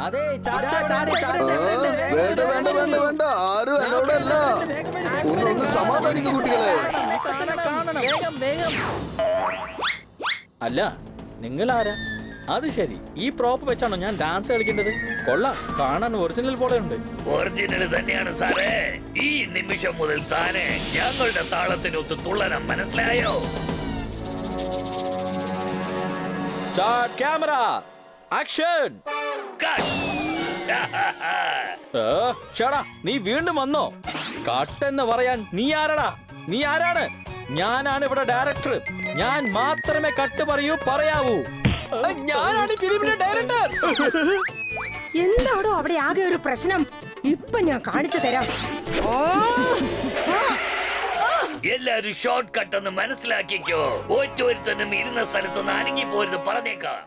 അതെ വേണ്ട വേണ്ട വേണ്ട വേണ്ട, ആരും എന്നോടല്ല. ഒന്ന് സമാധാനിക്കും കുട്ടികളെ. അല്ല, നിങ്ങൾ ആരാ? അത് ശരി, ഈ പ്രോപ്പ് വെച്ചാണോ ഞാൻ ഡാൻസ് കളിക്കേണ്ടത്? കൊള്ളാം, കാണാൻ ഒറിജിനൽ പോലെ ഉണ്ട്. ഒറിജിനൽ തന്നെയാണ് സാറേ. ഈ നിമിഷം മുതൽ താനെ ഞങ്ങളുടെ താളത്തിനൊത്ത് തുള്ളനം, മനസ്സിലായോ? Start camera action. ചേടാ, നീ വീണ്ടും വന്നോ? കട്ടെന്ന് പറയാൻ നീ ആരടാ? നീ ആരാണ്? ഞാനാണ് ഇവിടെ ഡയറക്ടർ. ഞാൻ മാത്രമേ കട്ട് പറയാവൂ. ഞാനാണ് ഫിലിമിന്റെ ഡയറക്ടർ. എന്താടോ അവിടെ ആകെ ഒരു പ്രശ്നം? ഇപ്പൊ ഞാൻ കാണിച്ചു തരാം. എല്ലാരും ഷോർട്ട് കട്ട് എന്ന് മനസ്സിലാക്കിക്കോ. ഒറ്റൊരുത്തനും ഇരുന്ന സ്ഥലത്ത് നിന്ന് അനങ്ങി പോരുത് പറഞ്ഞേക്കാം.